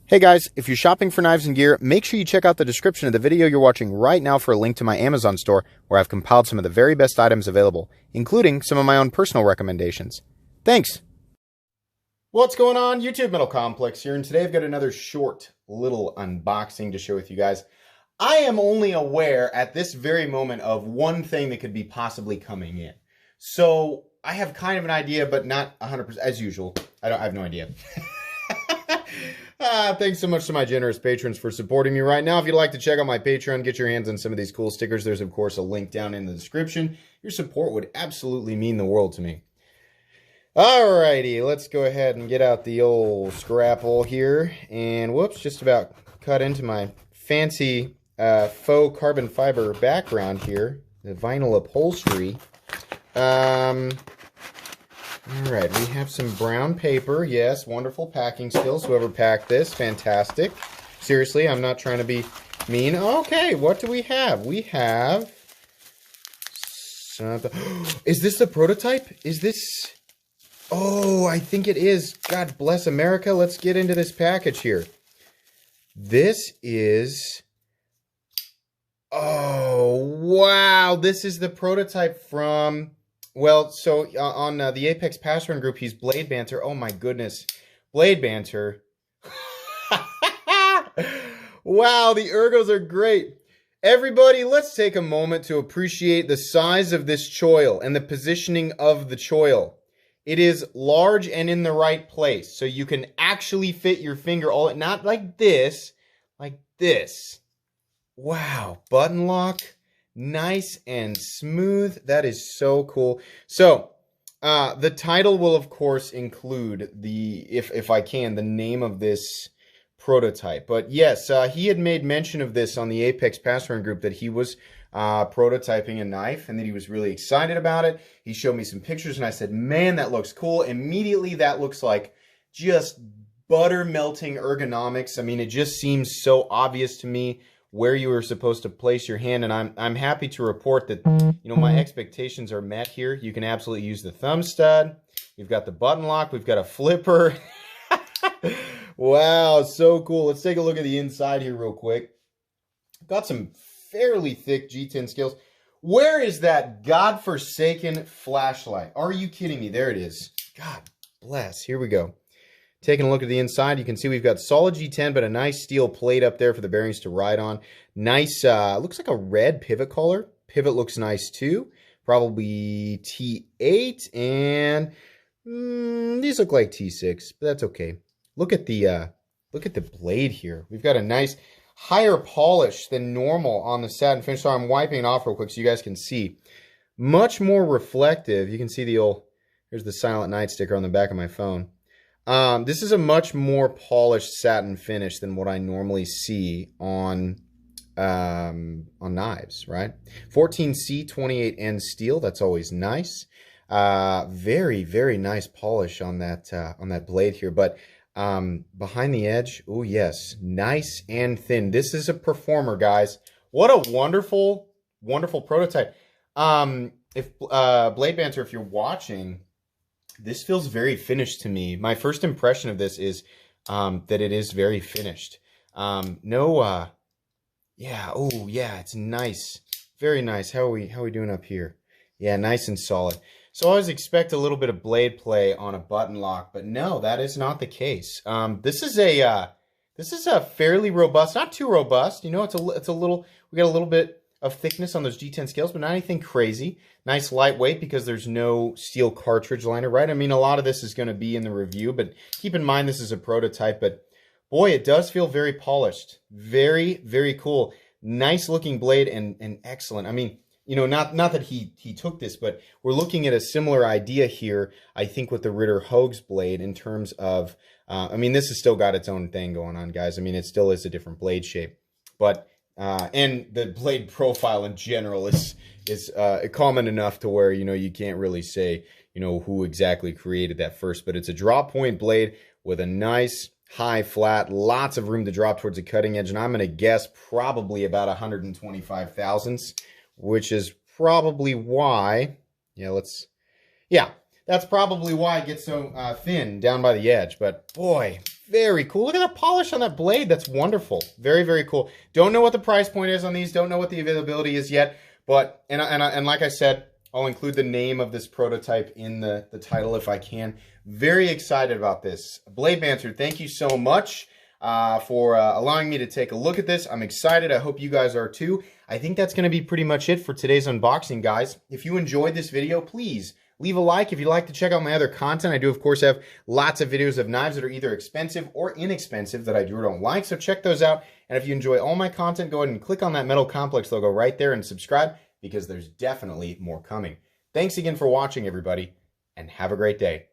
Hey guys, if you're shopping for knives and gear, make sure you check out the description of the video you're watching right now for a link to my Amazon store where I've compiled some of the very best items available, including some of my own personal recommendations. Thanks! What's going on? YouTube Metal Complex here, and today I've got another short little unboxing to share with you guys. I am only aware at this very moment of one thing that could be possibly coming in. So I have kind of an idea, but not 100% as usual. I have no idea. Thanks so much to my generous patrons for supporting me right now. If you'd like to check out my Patreon, get your hands on some of these cool stickers, there's of course a link down in the description. Your support would absolutely mean the world to me. Alrighty, let's go ahead and get out the old scrapple here. And whoops, just about cut into my fancy faux carbon fiber background here. The vinyl upholstery. Alright, we have some brown paper. Yes, wonderful packing skills. Whoever packed this, fantastic. Seriously, I'm not trying to be mean. Okay, what do we have? We have... Is this the prototype? Is this... Oh, I think it is. God bless America. Let's get into this package here. This is... Oh, wow. This is the prototype from... Well, so on the Apex Pass Run group, he's Blade Banter. Oh my goodness. Blade Banter. Wow, the ergos are great. Everybody, let's take a moment to appreciate the size of this choil and the positioning of the choil. It is large and in the right place, so you can actually fit your finger all, not like this, like this. Wow, button lock. Nice and smooth. That is so cool. So, the title will, of course, include the, if I can, the name of this prototype. But yes, he had made mention of this on the Apex Pass Run group that he was prototyping a knife and that he was really excited about it. He showed me some pictures and I said, man, that looks cool. Immediately, that looks like just butter melting ergonomics. I mean, it just seems so obvious to me where you were supposed to place your hand, and I'm happy to report that, you know, my expectations are met here. You can absolutely use the thumb stud. We've got the button lock. We've got a flipper. Wow, so cool. Let's take a look at the inside here real quick. Got some fairly thick G10 scales. Where is that godforsaken flashlight? Are you kidding me? There it is. God bless. Here we go. Taking a look at the inside, you can see we've got solid G10, but a nice steel plate up there for the bearings to ride on. Nice, looks like a red pivot collar. Pivot looks nice too. Probably T8, and these look like T6, but that's okay. Look at the blade here. We've got a nice higher polish than normal on the satin finish. So I'm wiping it off real quick so you guys can see. Much more reflective. You can see the old, here's the Silent Night sticker on the back of my phone. This is a much more polished satin finish than what I normally see on knives, right? 14C 28N steel, that's always nice. Very, very nice polish on that blade here. But behind the edge, oh yes, nice and thin. This is a performer, guys. What a wonderful, wonderful prototype. If Blade Banter, if you're watching, this feels very finished to me. My first impression of this is that it is very finished. Yeah, oh yeah, it's nice. Very nice. How are we doing up here? Yeah, nice and solid. So I always expect a little bit of blade play on a button lock, but no, that is not the case. This is a fairly robust, not too robust. You know, it's a little, we got a little bit of thickness on those G10 scales, but not anything crazy. Nice lightweight because there's no steel cartridge liner, right? I mean, a lot of this is going to be in the review, but keep in mind this is a prototype. But boy, it does feel very polished. Very, very cool. Nice looking blade and excellent. I mean, you know, not that he took this, but we're looking at a similar idea here, I think, with the Ritter Hogue's blade in terms of, I mean, this has still got its own thing going on, guys. I mean, it still is a different blade shape, but and the blade profile in general is common enough to where, you know, you can't really say, you know, who exactly created that first, but it's a drop point blade with a nice high flat, lots of room to drop towards the cutting edge, and I'm going to guess probably about 125 thousandths, which is probably why, that's probably why it gets so thin down by the edge. But boy, Very cool. Look at the polish on that blade. That's wonderful. Very, very cool. Don't know what the price point is on these. Don't know what the availability is yet. But, and like I said, I'll include the name of this prototype in the title if I can. Very excited about this. Blade Banter, thank you so much for allowing me to take a look at this. I'm excited. I hope you guys are too. I think that's going to be pretty much it for today's unboxing, guys. If you enjoyed this video, please leave a like. If you'd like to check out my other content, I do, of course, have lots of videos of knives that are either expensive or inexpensive that I do or don't like, so check those out. And if you enjoy all my content, go ahead and click on that Metal Complex logo right there and subscribe, because there's definitely more coming. Thanks again for watching, everybody, and have a great day.